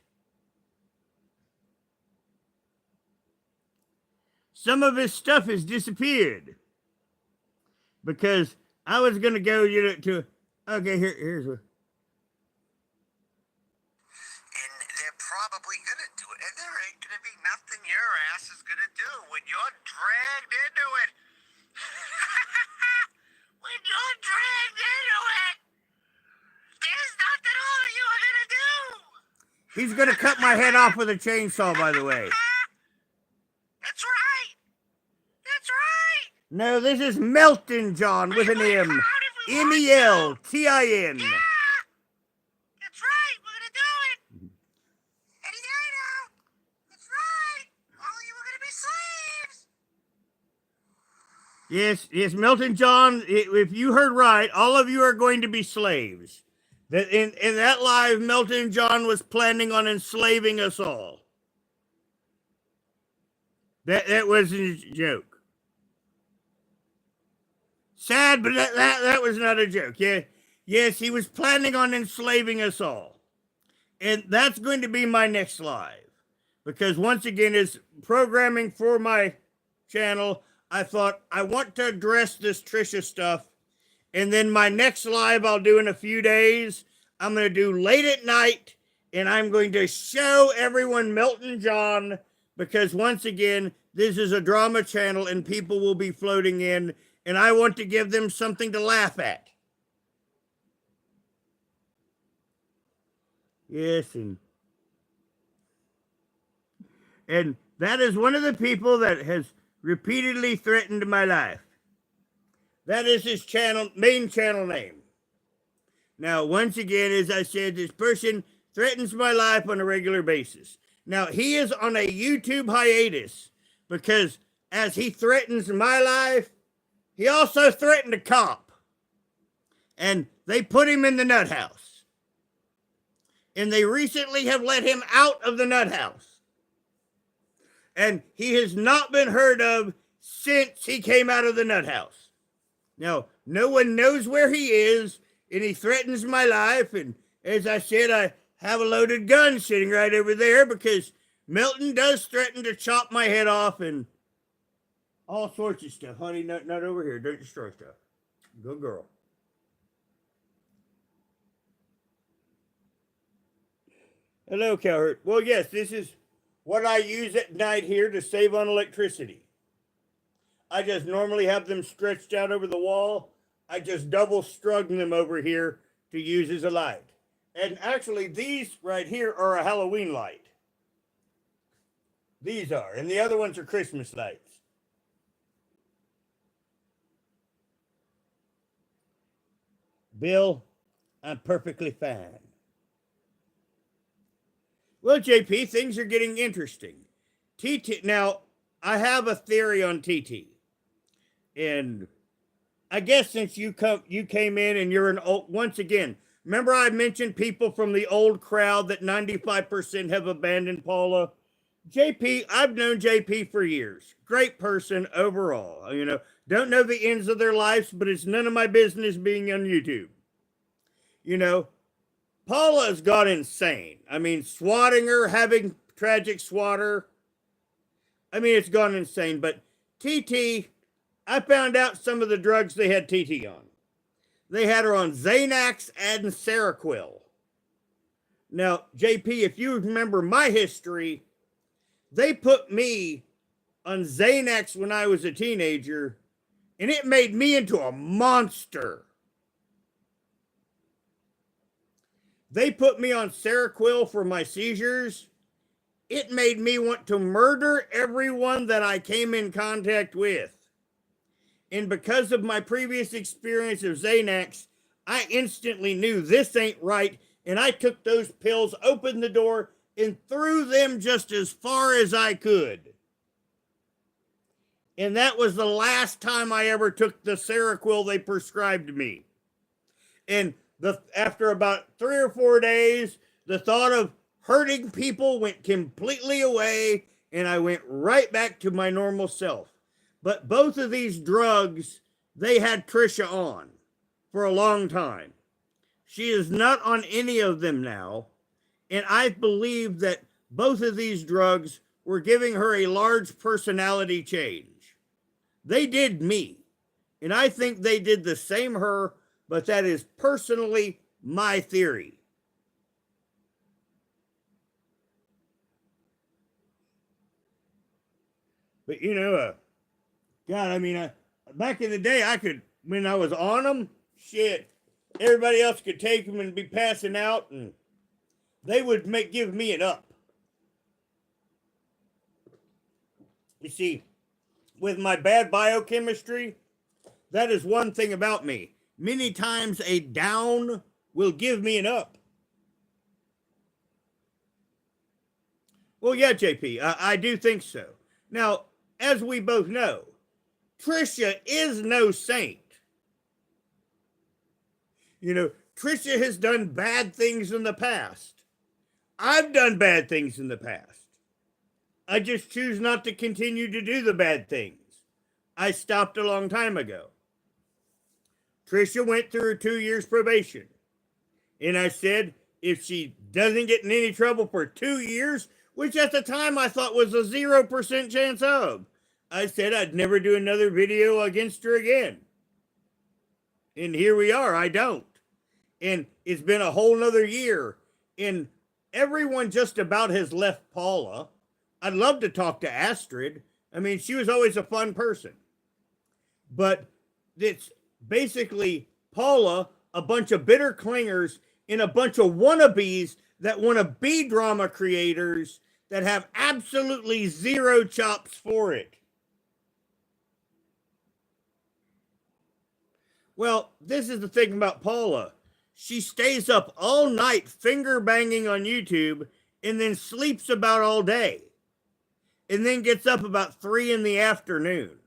Some of his stuff has disappeared because I was going to go, to. Okay, here's what. And they're probably going to do it. And there ain't going to be nothing your ass is going to do when you're dragged into it. When you're dragged into it, there's nothing all you are going to do. He's going to cut my head off with a chainsaw, by the way. That's right. That's right. No, this is Milton John with an M. M-E-L-T-I-N. Yeah. That's right. We're going to do it. Any day now. That's right. All of you are going to be slaves. Yes, Milton John, if you heard right, all of you are going to be slaves. That in that live, Milton John was planning on enslaving us all. That was a joke. Sad, but that was not a joke. Yeah, yes, he was planning on enslaving us all. And that's going to be my next live. Because once again, as programming for my channel, I thought I want to address this Trisha stuff. And then my next live I'll do in a few days, I'm going to do late at night. And I'm going to show everyone Milton John. Because once again, this is a drama channel and people will be floating in. And I want to give them something to laugh at. Yes, and that is one of the people that has repeatedly threatened my life. That is his main channel name. Now, once again, as I said, this person threatens my life on a regular basis. Now, he is on a YouTube hiatus because as he threatens my life, he also threatened a cop. And they put him in the nut house. And they recently have let him out of the nut house. And he has not been heard of since he came out of the nut house. Now, no one knows where he is, and he threatens my life. And as I said, I have a loaded gun sitting right over there because Milton does threaten to chop my head off and all sorts of stuff. Honey, not over here. Don't destroy stuff. Good girl. Hello, Cowherd. Well, yes, this is what I use at night here to save on electricity. I just normally have them stretched out over the wall. I just double strung them over here to use as a light. And actually, these right here are a Halloween light. These are. And the other ones are Christmas lights. Bill, I'm perfectly fine. Well, JP, things are getting interesting. TT, now, I have a theory on TT. And I guess since you came in and you're an old, once again, remember I mentioned people from the old crowd that 95% have abandoned Paula? JP, I've known JP for years. Great person overall. Don't know the ends of their lives, but it's none of my business being on YouTube. Paula has got insane. Swatting her, having tragic swatter. It's gone insane. But TT, I found out some of the drugs they had TT on. They had her on Xanax and Seroquel. Now, JP, if you remember my history, they put me on Xanax when I was a teenager, and it made me into a monster. They put me on Seroquel for my seizures. It made me want to murder everyone that I came in contact with. And because of my previous experience of Xanax, I instantly knew this ain't right. And I took those pills, opened the door, and threw them just as far as I could. And that was the last time I ever took the Seroquel they prescribed me. And after about 3 or 4 days, the thought of hurting people went completely away, and I went right back to my normal self. But both of these drugs, they had Trisha on for a long time. She is not on any of them now. And I believe that both of these drugs were giving her a large personality change. They did me. And I think they did the same her, but that is personally my theory. But God, I mean, back in the day, when I was on them, shit, everybody else could take them and be passing out, and they would give me an up. You see, with my bad biochemistry, that is one thing about me. Many times a down will give me an up. Well, yeah, JP, I do think so. Now, as we both know, Trisha is no saint. Trisha has done bad things in the past. I've done bad things in the past. I just choose not to continue to do the bad things. I stopped a long time ago. Trisha went through her 2 years probation. And I said, if she doesn't get in any trouble for 2 years, which at the time I thought was a 0% chance of, I said I'd never do another video against her again. And here we are, I don't. And it's been a whole nother year. And everyone just about has left Paula. I'd love to talk to Astrid. I mean, she was always a fun person. But it's basically Paula, a bunch of bitter clingers, and a bunch of wannabes that want to be drama creators that have absolutely zero chops for it. Well, this is the thing about Paula. She stays up all night finger banging on YouTube and then sleeps about all day. And then gets up about 3 in the afternoon.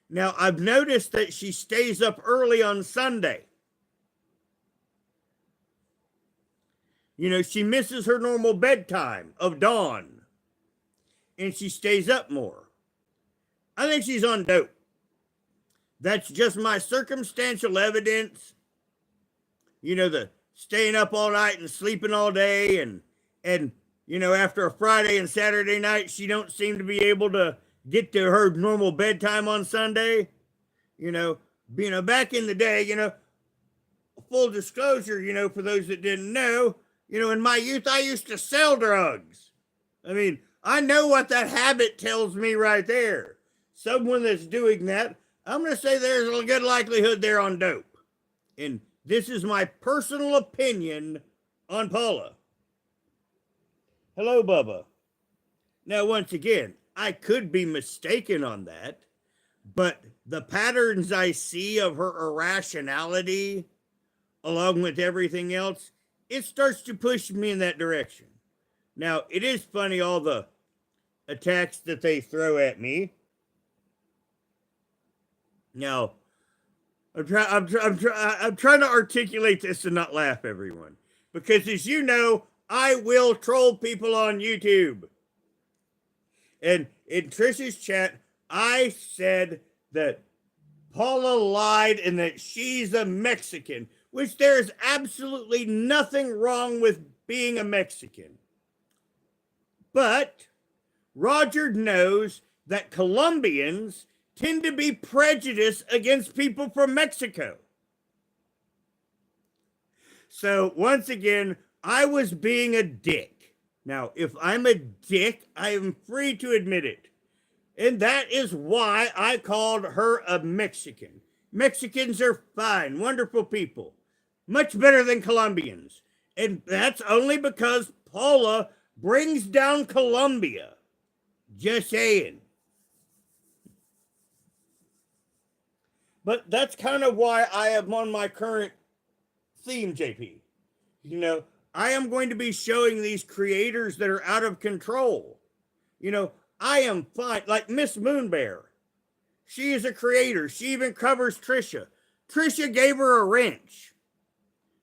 Now, I've noticed that she stays up early on Sunday. She misses her normal bedtime of dawn. And she stays up more. I think she's on dope. That's just my circumstantial evidence. The staying up all night and sleeping all day. And after a Friday and Saturday night, she don't seem to be able to get to her normal bedtime on Sunday. Back in the day, full disclosure, for those that didn't know, in my youth, I used to sell drugs. I mean, I know what that habit tells me right there. Someone that's doing that, I'm going to say there's a good likelihood they're on dope. And this is my personal opinion on Paula. Hello, Bubba. Now, once again, I could be mistaken on that, but the patterns I see of her irrationality, along with everything else, it starts to push me in that direction. Now, it is funny, all the attacks that they throw at me. Now, I'm trying to articulate this and not laugh, everyone. Because as you know, I will troll people on YouTube. And in Trisha's chat, I said that Paula lied and that she's a Mexican, which there is absolutely nothing wrong with being a Mexican. But Roger knows that Colombians tend to be prejudiced against people from Mexico. So once again, I was being a dick. Now, if I'm a dick, I am free to admit it. And that is why I called her a Mexican. Mexicans are fine, wonderful people. Much better than Colombians. And that's only because Paula brings down Colombia. Just saying. But that's kind of why I am on my current theme, JP. I am going to be showing these creators that are out of control. I am fine. Like Miss Moonbear. She is a creator. She even covers Trisha. Trisha gave her a wrench.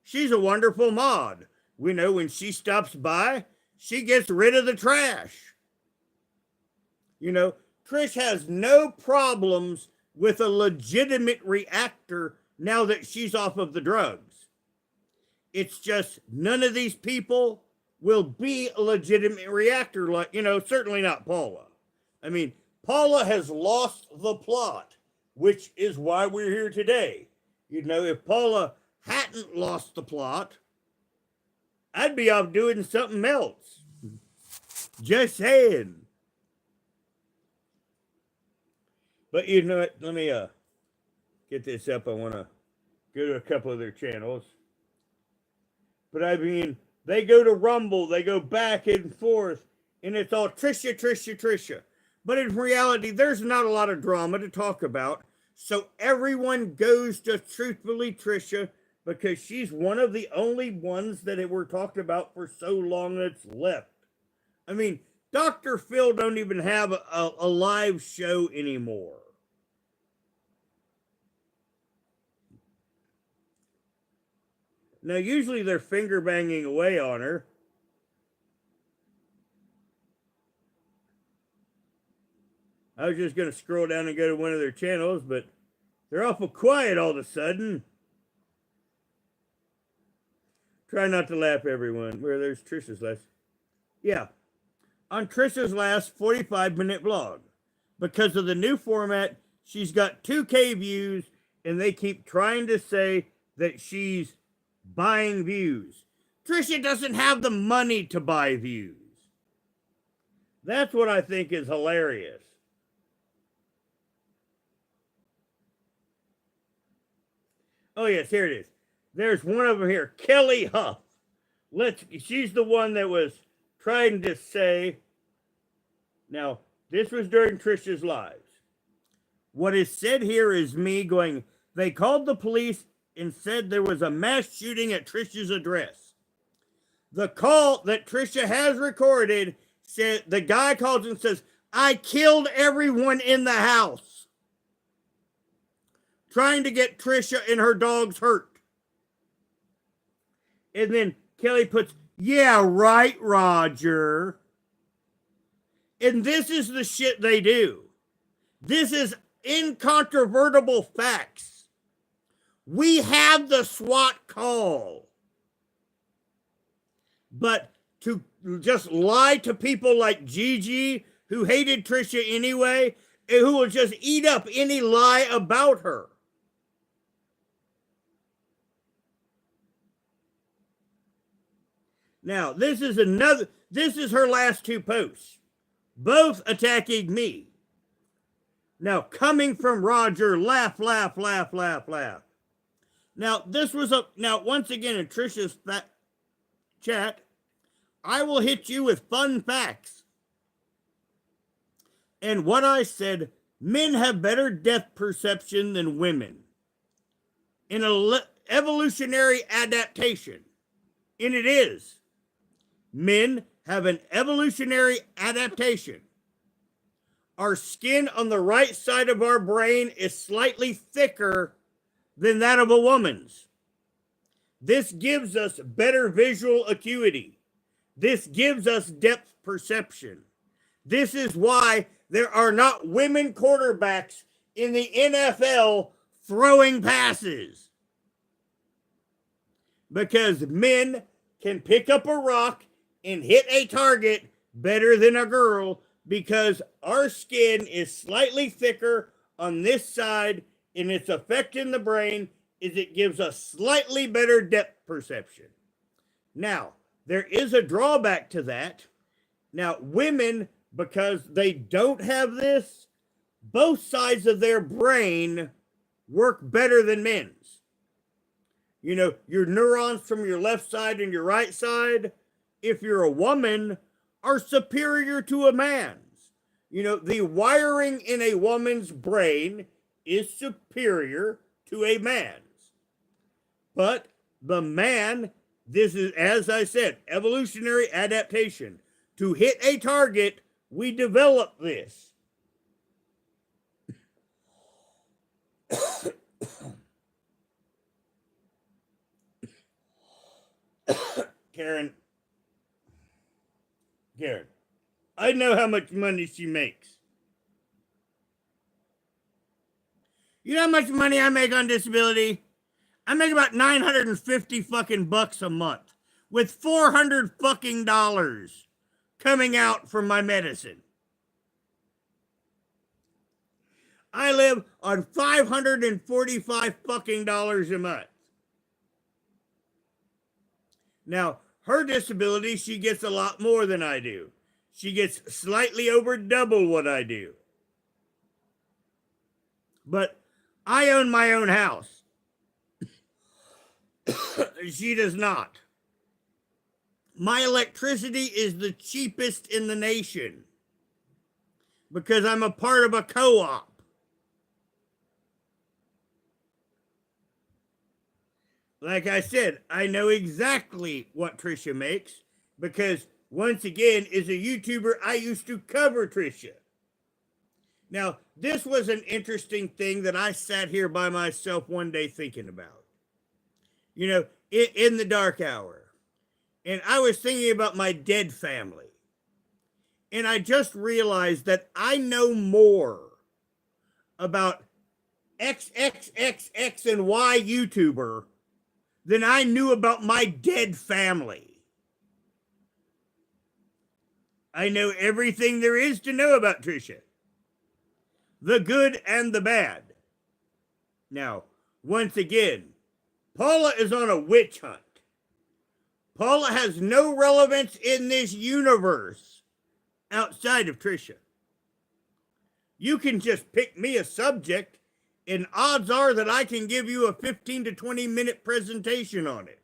She's a wonderful mod. We know when she stops by, she gets rid of the trash. Trish has no problems with a legitimate reactor now that she's off of the drugs. It's just none of these people will be a legitimate reactor, like, certainly not Paula. I mean, Paula has lost the plot, which is why we're here today. If Paula hadn't lost the plot, I'd be off doing something else. Just saying. But you know what? Let me get this up. I want to go to a couple of their channels. But I mean, they go to Rumble, they go back and forth, and it's all Trisha, Trisha, Trisha. But in reality, there's not a lot of drama to talk about. So everyone goes to Truthfully Trisha because she's one of the only ones that were talked about for so long that's left. I mean, Dr. Phil don't even have a live show anymore. Now, usually they're finger banging away on her. I was just going to scroll down and go to one of their channels, but they're awful quiet all of a sudden. Try not to laugh, everyone. There's Trisha's last. Yeah. On Trisha's last 45-minute vlog. Because of the new format, she's got 2K views, and they keep trying to say that she's buying views. Trisha doesn't have the money to buy views. That's what I think is hilarious. Oh, yes, here it is. There's one of them here, Kelly Huff. She's the one that was trying to say, now, this was during Trisha's lives. What is said here is me going, they called the police and said there was a mass shooting at Trisha's address. The call that Trisha has recorded said, the guy calls and says, I killed everyone in the house. Trying to get Trisha and her dogs hurt. And then Kelly puts, yeah, right, Roger. And this is the shit they do. This is incontrovertible facts. We have the SWAT call. But to just lie to people like Gigi, who hated Trisha anyway, and who will just eat up any lie about her. Now, this is her last two posts, both attacking me. Now, coming from Roger, laugh, laugh, laugh, laugh, laugh. Now, once again, in Trisha's chat, I will hit you with fun facts. And what I said, men have better depth perception than women. In an evolutionary adaptation. And it is. Men have an evolutionary adaptation. Our skin on the right side of our brain is slightly thicker than that of a woman's. This gives us better visual acuity. This gives us depth perception. This is why there are not women quarterbacks in the NFL throwing passes. Because men can pick up a rock and hit a target better than a girl because our skin is slightly thicker on this side, and its effect in the brain is it gives us slightly better depth perception. Now, there is a drawback to that. Now, women, because they don't have this, both sides of their brain work better than men's. You know, your neurons from your left side and your right side, if you're a woman, are superior to a man's. You know, the wiring in a woman's brain is superior to a man's. But the man, this is, as I said, evolutionary adaptation. To hit a target, we develop this. Karen, I know how much money she makes. You know how much money I make on disability? I make about 950 fucking bucks a month with 400 fucking dollars coming out from my medicine. I live on $545 fucking dollars a month. Now, her disability, she gets a lot more than I do. She gets slightly over double what I do. But I own my own house. She does not. My electricity is the cheapest in the nation because I'm a part of a co-op. Like I said, I know exactly what Trisha makes because, once again, as a YouTuber, I used to cover Trisha. Now, this was an interesting thing that I sat here by myself one day thinking about. You know, in the dark hour. And I was thinking about my dead family. And I just realized that I know more about XXXX and Y YouTuber than I knew about my dead family. I know everything there is to know about Trisha. The good and the bad. Now, once again, Paula is on a witch hunt. Paula has no relevance in this universe outside of Trisha. You can just pick me a subject, and odds are that I can give you a 15 to 20 minute presentation on it.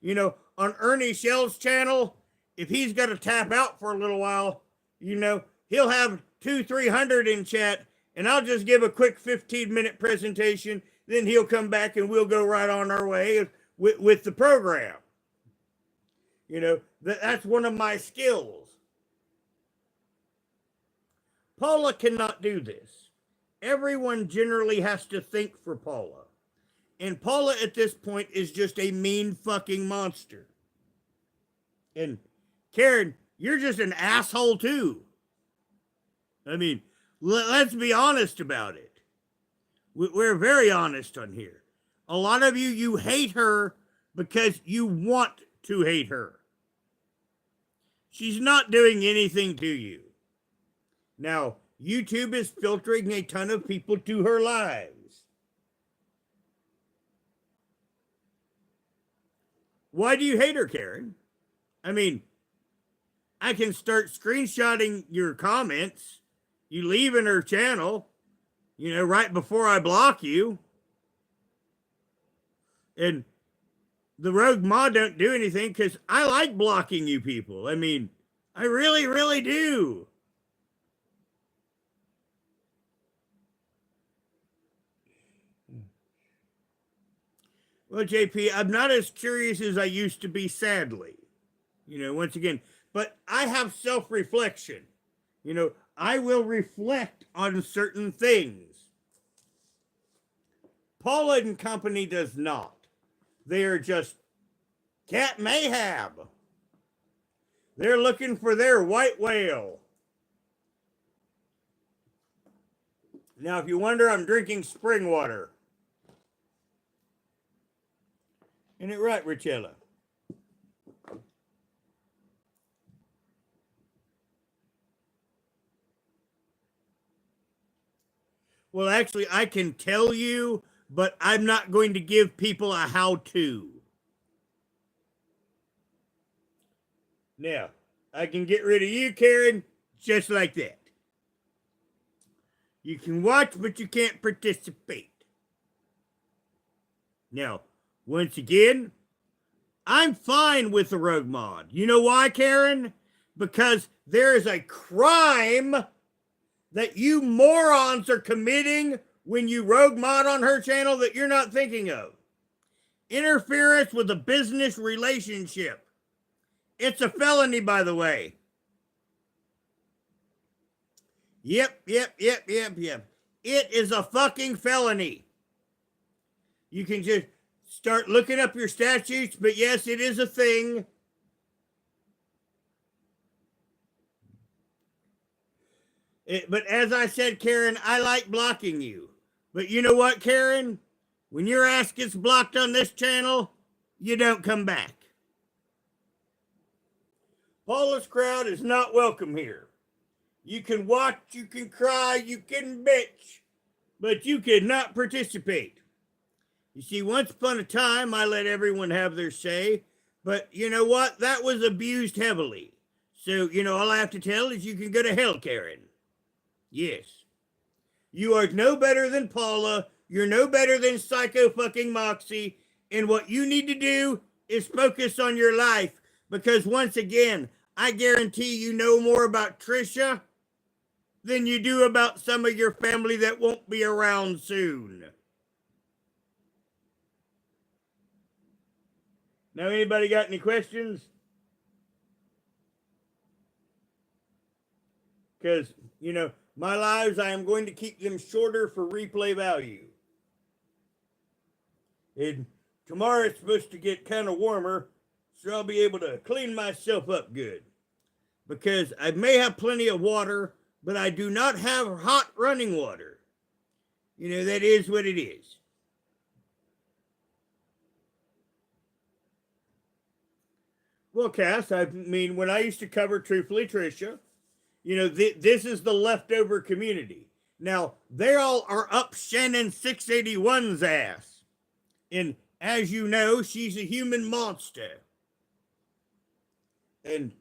You know, on Ernie Shell's channel, if he's got to tap out for a little while, you know, he'll have 200-300 in chat, and I'll just give a quick 15-minute presentation. Then he'll come back and we'll go right on our way with the program. You know, that's one of my skills. Paula cannot do this. Everyone generally has to think for Paula. And Paula at this point is just a mean fucking monster. And Karen, you're just an asshole too. I mean, let's be honest about it. We're very honest on here. A lot of you hate her because you want to hate her. She's not doing anything to you. Now, YouTube is filtering a ton of people to her lives. Why do you hate her, Karen? I mean, I can start screenshotting your comments. You leaving her channel, you know, right before I block you. And the rogue mod don't do anything because I like blocking you people. I mean, I really, really do. Well, JP, I'm not as curious as I used to be, sadly. You know, once again, but I have self-reflection. You know, I will reflect on certain things. Paula and company does not. They are just cat mayhem. They're looking for their white whale. Now, if you wonder, I'm drinking spring water. Isn't it right, Richella? Well, actually, I can tell you, but I'm not going to give people a how-to. Now, I can get rid of you, Karen, just like that. You can watch, but you can't participate. Now, once again, I'm fine with the rogue mod. You know why, Karen? Because there is a crime that you morons are committing when you rogue mod on her channel that you're not thinking of. Interference with a business relationship. It's a felony, by the way. Yep. It is a fucking felony. You can just start looking up your statutes, but yes, it is a thing. But as I said, Karen, I like blocking you. But you know what, Karen? when your ass gets blocked on this channel, you don't come back. Paula's crowd is not welcome here. You can watch, you can cry, you can bitch, but you cannot participate. You see, once upon a time, I let everyone have their say, but you know what? That was abused heavily. So, all I have to tell is you can go to hell, Karen. Yes. You are no better than Paula. You're no better than Psycho fucking Moxie. And what you need to do is focus on your life. Because once again, I guarantee you know more about Trisha than you do about some of your family that won't be around soon. Now, anybody got any questions? Because, my lives, I am going to keep them shorter for replay value. And tomorrow it's supposed to get kind of warmer, so I'll be able to clean myself up good. Because I may have plenty of water, but I do not have hot running water. That is what it is. Well, Cass, when I used to cover Truthfully Trisha, this is the leftover community. Now, they all are up Shannon 681's ass. And as you know, she's a human monster. And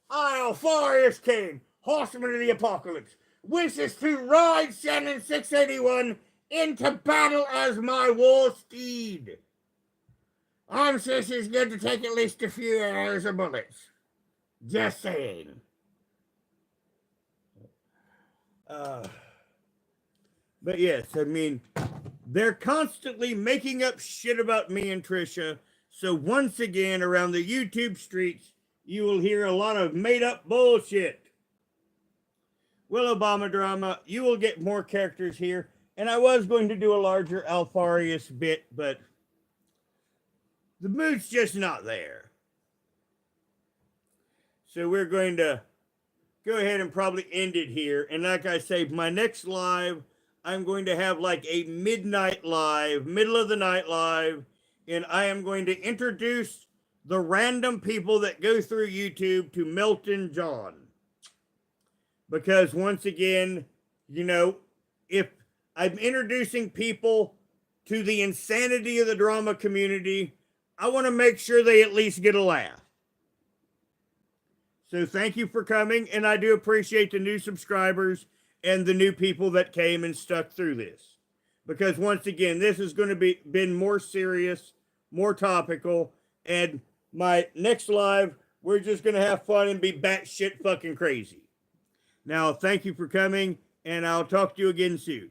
I, Alpharius King, Horseman of the Apocalypse, wishes to ride Shannon 681 into battle as my war steed. I'm sure she's going to take at least a few arrows or bullets. Just saying. But yes, they're constantly making up shit about me and Trisha. So once again, around the YouTube streets, you will hear a lot of made up bullshit. Well, Obama drama, you will get more characters here. And I was going to do a larger Alpharius bit, but the mood's just not there. So we're going to go ahead and probably end it here. And like I say, my next live, I'm going to have like a midnight live, middle of the night live. And I am going to introduce the random people that go through YouTube to Milton John. Because once again, if I'm introducing people to the insanity of the drama community, I want to make sure they at least get a laugh. So thank you for coming, and I do appreciate the new subscribers and the new people that came and stuck through this. Because once again, this is going to been more serious, more topical, and my next live, we're just going to have fun and be batshit fucking crazy. Now, thank you for coming, and I'll talk to you again soon.